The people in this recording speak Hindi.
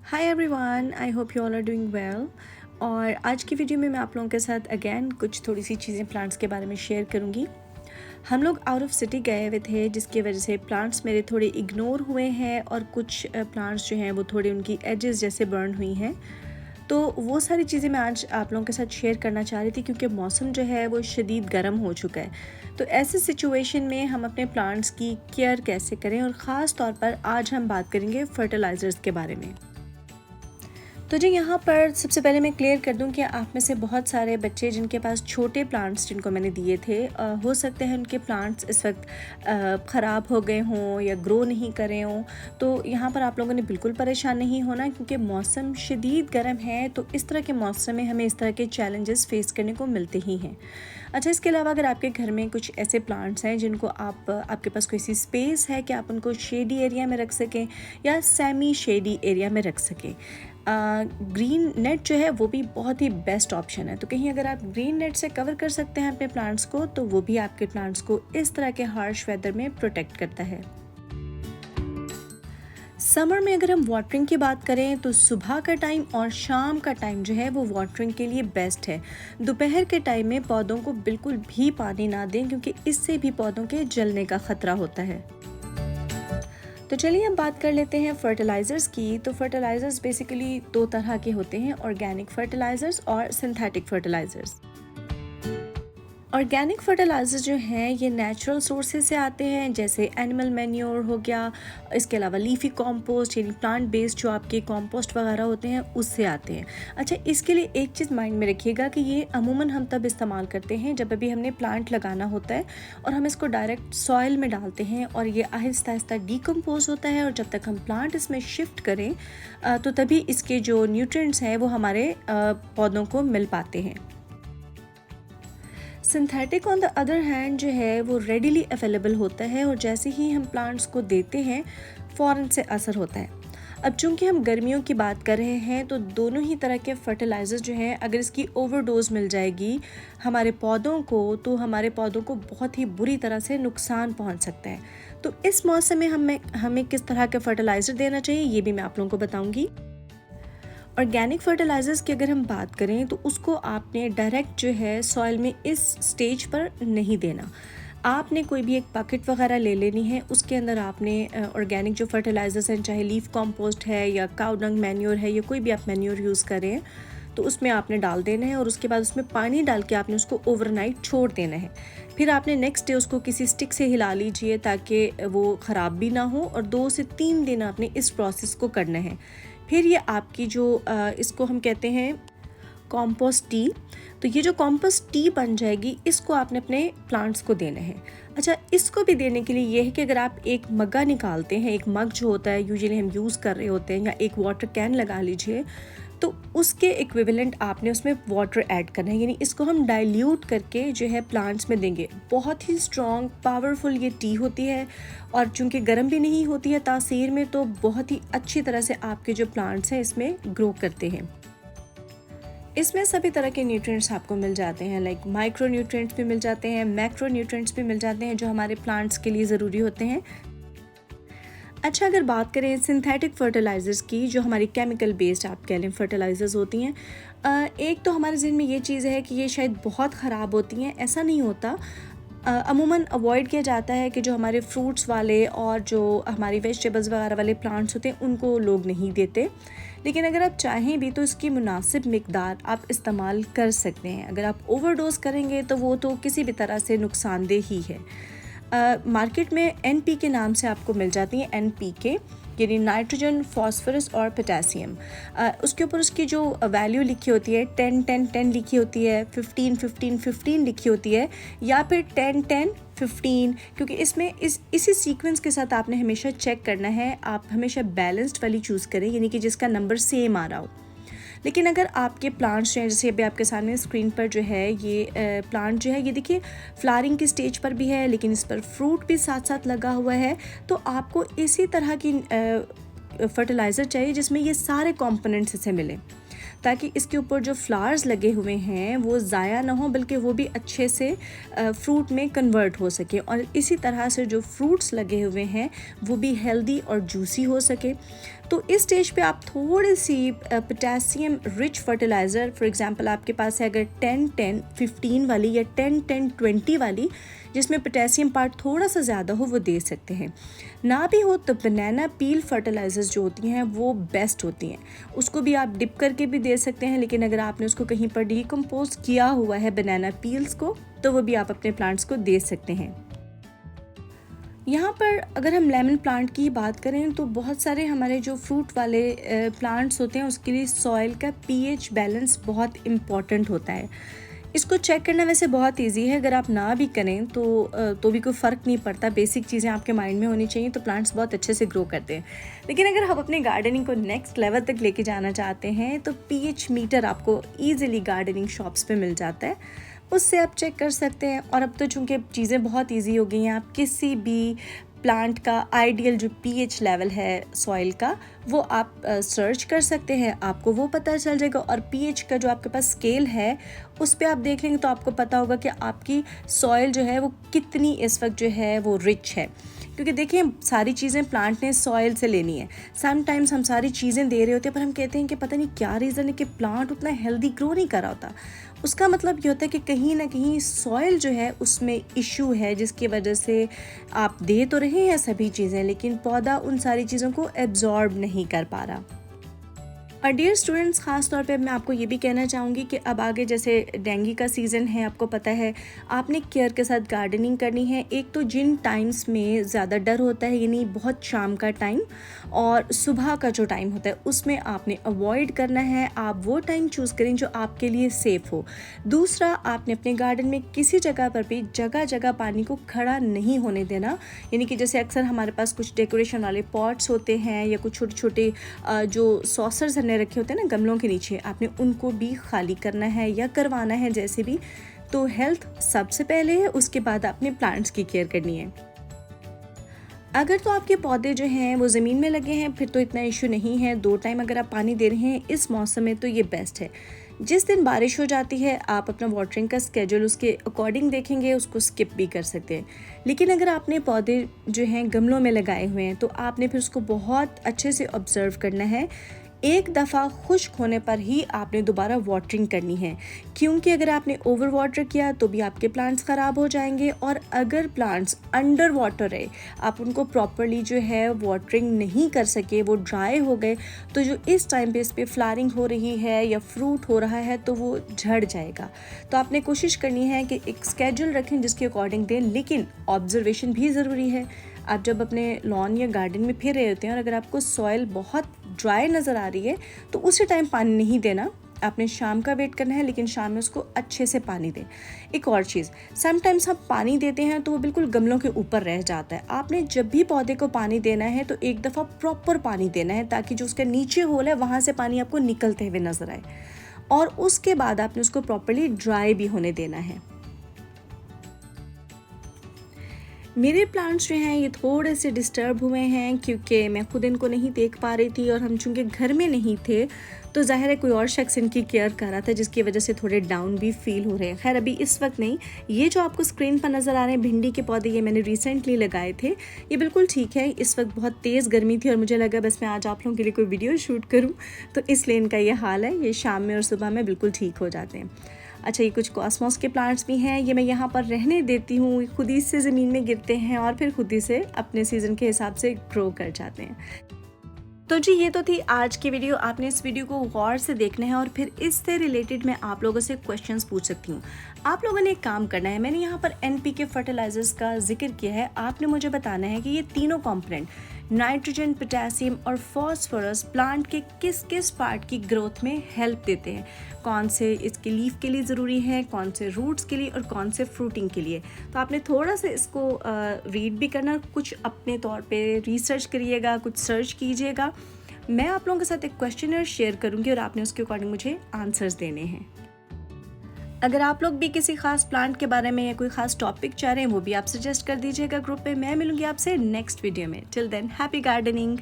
Hi everyone, I hope you all are doing well. और आज की वीडियो में मैं आप लोगों के साथ अगेन कुछ थोड़ी सी चीज़ें प्लांट्स के बारे में शेयर करूँगी। हम लोग आउट ऑफ सिटी गए हुए थे, जिसकी वजह से प्लांट्स मेरे थोड़े इग्नोर हुए हैं और कुछ प्लांट्स जो हैं वो थोड़ी उनकी एजेस जैसे बर्न हुई हैं। तो वो सारी चीज़ें मैं आज आप लोगों के साथ शेयर करना चाह रही थी, क्योंकि मौसम जो है वो शदीद गर्म हो चुका है। तो ऐसे सिचुएशन में हम अपने प्लांट्स की केयर कैसे करें, और ख़ास तौर पर आज हम बात करेंगे फर्टिलाइज़र्स के बारे में। तो जी, यहाँ पर सबसे पहले मैं क्लियर कर दूँ कि आप में से बहुत सारे बच्चे जिनके पास छोटे प्लांट्स जिनको मैंने दिए थे, हो सकते हैं उनके प्लांट्स इस वक्त ख़राब हो गए हों या ग्रो नहीं करे हों। तो यहाँ पर आप लोगों ने बिल्कुल परेशान नहीं होना, क्योंकि मौसम शदीद गर्म है। तो इस तरह के मौसम में हमें इस तरह के चैलेंजेस फेस करने को मिलते ही हैं। अच्छा, इसके अलावा अगर आपके घर में कुछ ऐसे प्लांट्स हैं जिनको आपके पास कोई सी स्पेस है कि आप उनको शेडी एरिया में रख सकें या सेमी शेडी एरिया में रख सकें, ग्रीन नेट जो है वो भी बहुत ही बेस्ट ऑप्शन है। तो कहीं अगर आप ग्रीन नेट से कवर कर सकते हैं अपने प्लांट्स को, तो वो भी आपके प्लांट्स को इस तरह के हार्श वेदर में प्रोटेक्ट करता है। समर में अगर हम वाटरिंग की बात करें, तो सुबह का टाइम और शाम का टाइम जो है वो वाटरिंग के लिए बेस्ट है। दोपहर के टाइम में पौधों को बिल्कुल भी पानी ना दें, क्योंकि इससे भी पौधों के जलने का खतरा होता है। तो चलिए हम बात कर लेते हैं फर्टिलाइज़र्स की। तो फर्टिलाइज़र्स बेसिकली दो तरह के होते हैं, ऑर्गेनिक फर्टिलाइज़र्स और सिंथेटिक फर्टिलाइज़र्स। ऑर्गेनिक फर्टिलाइज़र जो हैं ये नेचुरल सोर्सेज से आते हैं, जैसे एनिमल मैन्योर हो गया। इसके अलावा लीफी कंपोस्ट यानी प्लांट बेस्ड जो आपके कंपोस्ट वगैरह होते हैं उससे आते हैं। अच्छा, इसके लिए एक चीज़ माइंड में रखिएगा कि ये अमूमन हम तब इस्तेमाल करते हैं जब अभी हमने प्लांट लगाना होता है और हम इसको डायरेक्ट सॉइल में डालते हैं और ये आहिस्ता आहिस्ता डिकम्पोज होता है। और जब तक हम प्लांट इसमें शिफ्ट करें तो तभी इसके जो न्यूट्रिएंट्स हैं वो हमारे पौधों को मिल पाते हैं। Synthetic on the other hand जो है वो रेडिली अवेलेबल होता है, और जैसे ही हम प्लांट्स को देते हैं फ़ौरन से असर होता है। अब चूंकि हम गर्मियों की बात कर रहे हैं, तो दोनों ही तरह के फर्टिलाइज़र्स जो हैं, अगर इसकी ओवरडोज मिल जाएगी हमारे पौधों को, तो हमारे पौधों को बहुत ही बुरी तरह से नुकसान पहुंच सकता है। तो इस मौसम में हमें किस तरह के फर्टिलाइज़र देना चाहिए, ये भी मैं आप लोगों को बताऊँगी। ऑर्गेनिक फर्टिलाइज़र्स की अगर हम बात करें, तो उसको आपने डायरेक्ट जो है सॉइल में इस स्टेज पर नहीं देना। आपने कोई भी एक बकेट वगैरह ले लेनी है, उसके अंदर आपने ऑर्गेनिक जो फर्टिलाइज़र्स हैं, चाहे लीफ कंपोस्ट है या काऊ डंग मैन्योर है या कोई भी आप मैन्योर यूज़ करें, तो उसमें आपने डाल देना है और उसके बाद उसमें पानी डाल के आपने उसको ओवरनाइट छोड़ देना है। फिर आपने नेक्स्ट डे उसको किसी स्टिक से हिला लीजिए ताकि वो ख़राब भी ना हो, और 2 से 3 दिन आपने इस प्रोसेस को करना है। फिर ये आपकी जो इसको हम कहते हैं कॉम्पोस्ट टी, तो ये जो कॉम्पोस्ट टी बन जाएगी, इसको आपने अपने प्लांट्स को देना है। अच्छा, इसको भी देने के लिए ये है कि अगर आप एक मग्गा निकालते हैं, एक मग जो होता है यूजुअली हम यूज़ कर रहे होते हैं, या एक वाटर कैन लगा लीजिए, तो उसके इक्विवेलेंट आपने उसमें वाटर ऐड करना है, यानी इसको हम डाइल्यूट करके जो है प्लांट्स में देंगे। बहुत ही स्ट्रॉन्ग पावरफुल ये टी होती है, और चूंकि गर्म भी नहीं होती है तासीर में, तो बहुत ही अच्छी तरह से आपके जो प्लांट्स हैं इसमें ग्रो करते हैं। इसमें सभी तरह के न्यूट्रिएंट्स आपको मिल जाते हैं, लाइक माइक्रो न्यूट्रिएंट्स भी मिल जाते हैं, मैक्रो न्यूट्रिएंट्स भी मिल जाते हैं जो हमारे प्लांट्स के लिए ज़रूरी होते हैं। अच्छा, अगर बात करें सिंथेटिक फर्टिलाइज़र्स की, जो हमारी केमिकल बेस्ड आप कह लें फर्टिलाइज़र्स होती हैं, एक तो हमारे ज़हन में ये चीज़ है कि ये शायद बहुत ख़राब होती हैं। ऐसा नहीं होता। अमूमन अवॉइड किया जाता है कि जो हमारे फ्रूट्स वाले और जो हमारी वेजिटेबल्स वगैरह वाले प्लांट्स होते हैं उनको लोग नहीं देते। लेकिन अगर आप चाहें भी तो इसकी मुनासिब मिकदार आप इस्तेमाल कर सकते हैं। अगर आप ओवरडोज करेंगे तो वो तो किसी भी तरह से नुकसानदेह ही है। मार्केट में NP के नाम से आपको मिल जाती हैं, NPK यानी नाइट्रोजन, फॉस्फोरस और पोटेशियम। उसके ऊपर उसकी जो वैल्यू लिखी होती है 10 10 10 लिखी होती है, 15 15 15 लिखी होती है, या फिर 10 10 15, क्योंकि इसमें इसी सीक्वेंस के साथ आपने हमेशा चेक करना है। आप हमेशा बैलेंस्ड वाली चूज़ करें, यानी कि जिसका नंबर सेम आ रहा हो। लेकिन अगर आपके प्लांट्स जो हैं, जैसे अभी आपके सामने स्क्रीन पर जो है ये प्लांट जो है, ये देखिए फ्लावरिंग की स्टेज पर भी है, लेकिन इस पर फ्रूट भी साथ साथ लगा हुआ है। तो आपको इसी तरह की फर्टिलाइज़र चाहिए जिसमें ये सारे कंपोनेंट्स इसे मिलें, ताकि इसके ऊपर जो फ्लावर्स लगे हुए हैं वो ज़ाया ना हो, बल्कि वो भी अच्छे से फ्रूट में कन्वर्ट हो सके, और इसी तरह से जो फ्रूट्स लगे हुए हैं वो भी हेल्दी और जूसी हो सके। तो इस स्टेज पे आप थोड़ी सी potassium rich fertiliser, for example आपके पास है अगर 10-10-15 वाली या 10-10-20 वाली, जिसमें पोटेशियम पार्ट थोड़ा सा ज़्यादा हो, वो दे सकते हैं। ना भी हो तो बनाना पील फर्टिलाइज़र्स जो होती हैं वो बेस्ट होती हैं, उसको भी आप डिप करके भी दे सकते हैं। लेकिन अगर आपने उसको कहीं पर डिकम्पोज किया हुआ है बनाना पील्स को, तो वो भी आप अपने प्लांट्स को दे सकते हैं। यहाँ पर अगर हम लेमन प्लांट की बात करें तो बहुत सारे हमारे जो फ्रूट वाले प्लांट्स होते हैं उसके लिए सॉइल का पीएच बैलेंस बहुत इम्पॉर्टेंट होता है। इसको चेक करना वैसे बहुत इजी है, अगर आप ना भी करें तो भी कोई फ़र्क नहीं पड़ता। बेसिक चीज़ें आपके माइंड में होनी चाहिए तो प्लांट्स बहुत अच्छे से ग्रो करते हैं। लेकिन अगर हम अपने गार्डनिंग को नेक्स्ट लेवल तक लेके जाना चाहते हैं तो पीएच मीटर आपको ईजिली गार्डनिंग शॉप्स पे मिल जाता है, उससे आप चेक कर सकते हैं। और अब तो चूँकि चीज़ें बहुत ईजी हो गई हैं, आप किसी भी प्लांट का आइडियल जो पीएच लेवल है सॉइल का, वो आप सर्च कर सकते हैं, आपको वो पता चल जाएगा। और पीएच का जो आपके पास स्केल है उस पे आप देख लेंगे तो आपको पता होगा कि आपकी सॉइल जो है वो कितनी इस वक्त जो है वो रिच है। क्योंकि देखिए सारी चीज़ें प्लांट ने सॉइल से लेनी है। समटाइम्स हम सारी चीज़ें दे रहे होते हैं पर हम कहते हैं कि पता नहीं क्या रीज़न है कि प्लांट उतना हेल्दी ग्रो नहीं कर रहा होता। उसका मतलब ये होता है कि कहीं ना कहीं सॉइल जो है उसमें इशू है, जिसकी वजह से आप दे तो रहे हैं सभी चीज़ें लेकिन पौधा उन सारी चीज़ों को एब्जॉर्ब नहीं कर पा रहा। और डियर स्टूडेंट्स, ख़ास तौर पे मैं आपको ये भी कहना चाहूँगी कि अब आगे जैसे डेंगू का सीज़न है, आपको पता है आपने केयर के साथ गार्डनिंग करनी है। एक तो जिन टाइम्स में ज़्यादा डर होता है, यानी बहुत शाम का टाइम और सुबह का जो टाइम होता है, उसमें आपने अवॉइड करना है। आप वो टाइम चूज़ करें जो आपके लिए सेफ़ हो। दूसरा, आपने अपने गार्डन में किसी जगह पर भी जगह जगह पानी को खड़ा नहीं होने देना। यानी कि जैसे अक्सर हमारे पास कुछ डेकोरेशन वाले पॉट्स होते हैं या कुछ छोटे छोटे जो सॉसर्स हमने रखे होते हैं ना गमलों के नीचे, आपने उनको भी खाली करना है या करवाना है जैसे भी। तो हेल्थ सबसे पहले है, उसके बाद आपने प्लांट्स की केयर करनी है। अगर तो आपके पौधे जो हैं वो ज़मीन में लगे हैं फिर तो इतना इशू नहीं है, 2 टाइम अगर आप पानी दे रहे हैं इस मौसम में तो ये बेस्ट है। जिस दिन बारिश हो जाती है आप अपना वाटरिंग का स्केड्यूल उसके अकॉर्डिंग देखेंगे, उसको स्किप भी कर सकते हैं। लेकिन अगर आपने पौधे जो हैं गमलों में लगाए हुए हैं तो आपने फिर उसको बहुत अच्छे से ऑब्ज़र्व करना है। एक दफ़ा खुश्क होने पर ही आपने दोबारा वाटरिंग करनी है, क्योंकि अगर आपने ओवर वाटर किया तो भी आपके प्लांट्स ख़राब हो जाएंगे। और अगर प्लांट्स अंडर वाटर है, आप उनको प्रॉपरली जो है वाटरिंग नहीं कर सके, वो ड्राई हो गए, तो जो इस टाइम पे इस पर फ्लावरिंग हो रही है या फ्रूट हो रहा है तो वो झड़ जाएगा। तो आपने कोशिश करनी है कि एक स्केड्यूल रखें जिसके अकॉर्डिंग दें, लेकिन ऑब्जर्वेशन भी ज़रूरी है। आप जब अपने लॉन या गार्डन में फिर रहे होते हैं और अगर आपको सॉइल बहुत ड्राई नज़र आ रही है तो उसी टाइम पानी नहीं देना, आपने शाम का वेट करना है, लेकिन शाम में उसको अच्छे से पानी दें। एक और चीज़, समटाइम्स हम पानी देते हैं तो वो बिल्कुल गमलों के ऊपर रह जाता है। आपने जब भी पौधे को पानी देना है तो एक दफ़ा प्रॉपर पानी देना है ताकि जो उसका नीचे होल है वहाँ से पानी आपको निकलते हुए नज़र आए, और उसके बाद आपने उसको प्रॉपरली ड्राई भी होने देना है। मेरे प्लांट्स जो हैं ये थोड़े से डिस्टर्ब हुए हैं क्योंकि मैं खुद इनको नहीं देख पा रही थी और हम चूँकि घर में नहीं थे तो ज़ाहिर है कोई और शख्स इनकी केयर कर रहा था, जिसकी वजह से थोड़े डाउन भी फील हो रहे हैं। खैर अभी इस वक्त नहीं। ये जो आपको स्क्रीन पर नज़र आ रहे हैं भिंडी के पौधे, ये मैंने रिसेंटली लगाए थे, ये बिल्कुल ठीक है। इस वक्त बहुत तेज़ गर्मी थी और मुझे लगा बस मैं आज आप लोगों के लिए कोई वीडियो शूट करूँ, तो इसलिए इनका ये हाल है। ये शाम में और सुबह में बिल्कुल ठीक हो जाते हैं। अच्छा, ये कुछ कॉस्मोस के प्लांट्स भी हैं, ये मैं यहाँ पर रहने देती हूँ, खुद ही से ज़मीन में गिरते हैं और फिर खुद ही से अपने सीज़न के हिसाब से ग्रो कर जाते हैं। तो जी ये तो थी आज की वीडियो। आपने इस वीडियो को गौर से देखना है और फिर इससे रिलेटेड मैं आप लोगों से क्वेश्चंस पूछ सकती हूँ। आप लोगों ने एक काम करना है, मैंने यहाँ पर NPK फर्टिलाइजर्स का जिक्र किया है, आपने मुझे बताना है कि ये तीनों कंपोनेंट नाइट्रोजन, पोटेशियम और फॉस्फोरस प्लांट के किस किस पार्ट की ग्रोथ में हेल्प देते हैं, कौन से इसके लीफ के लिए ज़रूरी है, कौन से रूट्स के लिए और कौन से फ्रूटिंग के लिए। तो आपने थोड़ा सा इसको रीड भी करना, कुछ अपने तौर पे रिसर्च करिएगा, कुछ सर्च कीजिएगा। मैं आप लोगों के साथ एक क्वेश्चनर शेयर करूंगी और आपने उसके अकॉर्डिंग मुझे आंसर्स देने हैं। अगर आप लोग भी किसी खास प्लांट के बारे में या कोई खास टॉपिक चाह रहे हैं वो भी आप सजेस्ट कर दीजिएगा ग्रुप पे। मैं मिलूंगी आपसे नेक्स्ट वीडियो में। Till than happy gardening.